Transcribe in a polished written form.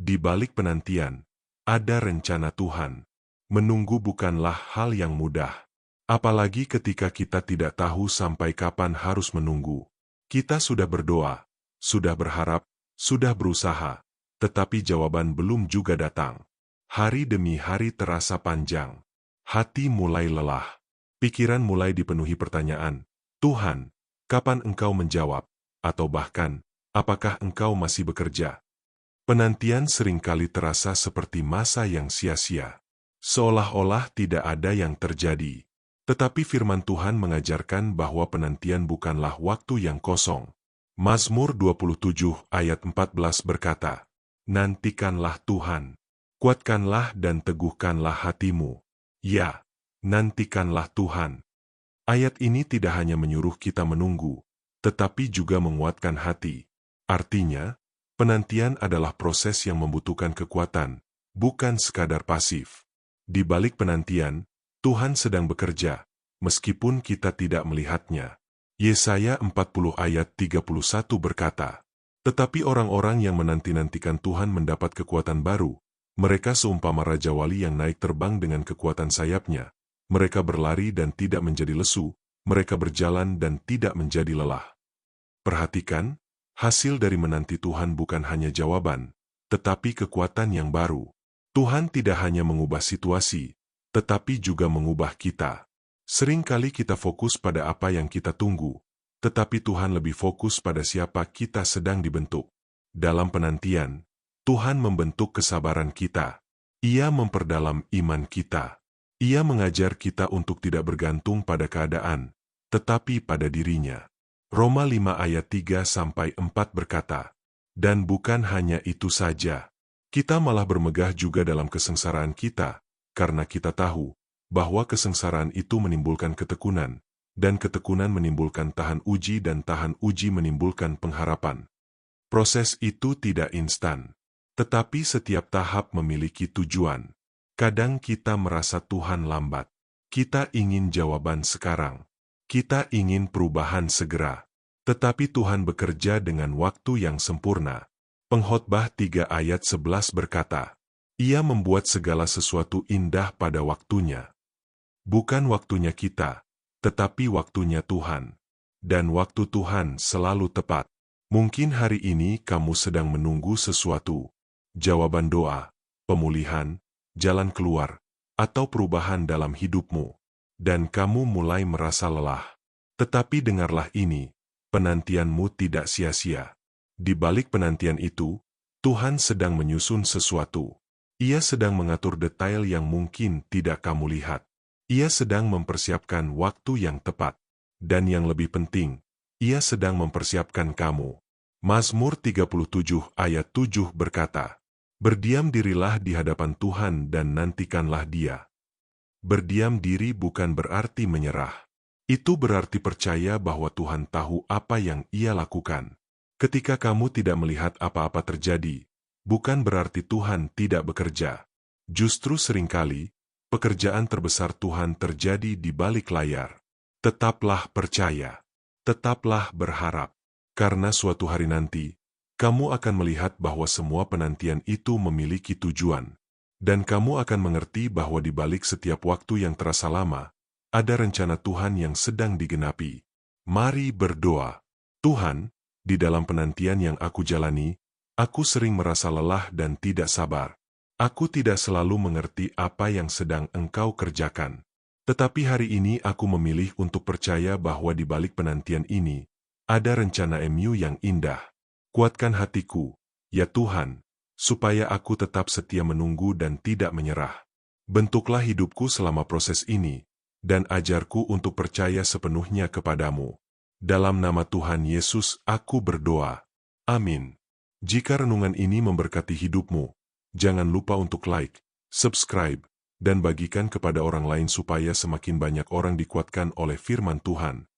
Di balik penantian, ada rencana Tuhan. Menunggu bukanlah hal yang mudah. Apalagi ketika kita tidak tahu sampai kapan harus menunggu. Kita sudah berdoa, sudah berharap, sudah berusaha, tetapi jawaban belum juga datang. Hari demi hari terasa panjang. Hati mulai lelah. Pikiran mulai dipenuhi pertanyaan, Tuhan, kapan Engkau menjawab? Atau bahkan, apakah Engkau masih bekerja? Penantian seringkali terasa seperti masa yang sia-sia. Seolah-olah tidak ada yang terjadi. Tetapi firman Tuhan mengajarkan bahwa penantian bukanlah waktu yang kosong. Mazmur 27 ayat 14 berkata, nantikanlah Tuhan, kuatkanlah dan teguhkanlah hatimu. Ya, nantikanlah Tuhan. Ayat ini tidak hanya menyuruh kita menunggu, tetapi juga menguatkan hati. Artinya, penantian adalah proses yang membutuhkan kekuatan, bukan sekadar pasif. Di balik penantian, Tuhan sedang bekerja, meskipun kita tidak melihatnya. Yesaya 40 ayat 31 berkata, tetapi orang-orang yang menanti-nantikan Tuhan mendapat kekuatan baru. Mereka seumpama Raja Wali yang naik terbang dengan kekuatan sayapnya. Mereka berlari dan tidak menjadi lesu, mereka berjalan dan tidak menjadi lelah. Perhatikan, hasil dari menanti Tuhan bukan hanya jawaban, tetapi kekuatan yang baru. Tuhan tidak hanya mengubah situasi, tetapi juga mengubah kita. Seringkali kita fokus pada apa yang kita tunggu, tetapi Tuhan lebih fokus pada siapa kita sedang dibentuk. Dalam penantian, Tuhan membentuk kesabaran kita. Ia memperdalam iman kita. Ia mengajar kita untuk tidak bergantung pada keadaan, tetapi pada dirinya. Roma 5 ayat 3-4 berkata, dan bukan hanya itu saja. Kita malah bermegah juga dalam kesengsaraan kita, karena kita tahu bahwa kesengsaraan itu menimbulkan ketekunan, dan ketekunan menimbulkan tahan uji dan tahan uji menimbulkan pengharapan. Proses itu tidak instan, tetapi setiap tahap memiliki tujuan. Kadang kita merasa Tuhan lambat. Kita ingin jawaban sekarang. Kita ingin perubahan segera. Tetapi Tuhan bekerja dengan waktu yang sempurna. Pengkhotbah 3 ayat 11 berkata, Ia membuat segala sesuatu indah pada waktunya. Bukan waktunya kita, tetapi waktunya Tuhan. Dan waktu Tuhan selalu tepat. Mungkin hari ini kamu sedang menunggu sesuatu. Jawaban doa, pemulihan, jalan keluar, atau perubahan dalam hidupmu. Dan kamu mulai merasa lelah. Tetapi dengarlah ini, penantianmu tidak sia-sia. Di balik penantian itu, Tuhan sedang menyusun sesuatu. Ia sedang mengatur detail yang mungkin tidak kamu lihat. Ia sedang mempersiapkan waktu yang tepat. Dan yang lebih penting, Ia sedang mempersiapkan kamu. Mazmur 37 ayat 7 berkata, berdiam dirilah di hadapan Tuhan dan nantikanlah Dia. Berdiam diri bukan berarti menyerah. Itu berarti percaya bahwa Tuhan tahu apa yang Ia lakukan. Ketika kamu tidak melihat apa-apa terjadi, bukan berarti Tuhan tidak bekerja. Justru seringkali, pekerjaan terbesar Tuhan terjadi di balik layar. Tetaplah percaya. Tetaplah berharap. Karena suatu hari nanti, kamu akan melihat bahwa semua penantian itu memiliki tujuan. Dan kamu akan mengerti bahwa di balik setiap waktu yang terasa lama, ada rencana Tuhan yang sedang digenapi. Mari berdoa. Tuhan, di dalam penantian yang aku jalani, aku sering merasa lelah dan tidak sabar. Aku tidak selalu mengerti apa yang sedang Engkau kerjakan. Tetapi hari ini aku memilih untuk percaya bahwa di balik penantian ini, ada rencana yang indah. Kuatkan hatiku, ya Tuhan, supaya aku tetap setia menunggu dan tidak menyerah. Bentuklah hidupku selama proses ini, dan ajarku untuk percaya sepenuhnya kepadamu. Dalam nama Tuhan Yesus aku berdoa. Amin. Jika renungan ini memberkati hidupmu, jangan lupa untuk like, subscribe, dan bagikan kepada orang lain supaya semakin banyak orang dikuatkan oleh firman Tuhan.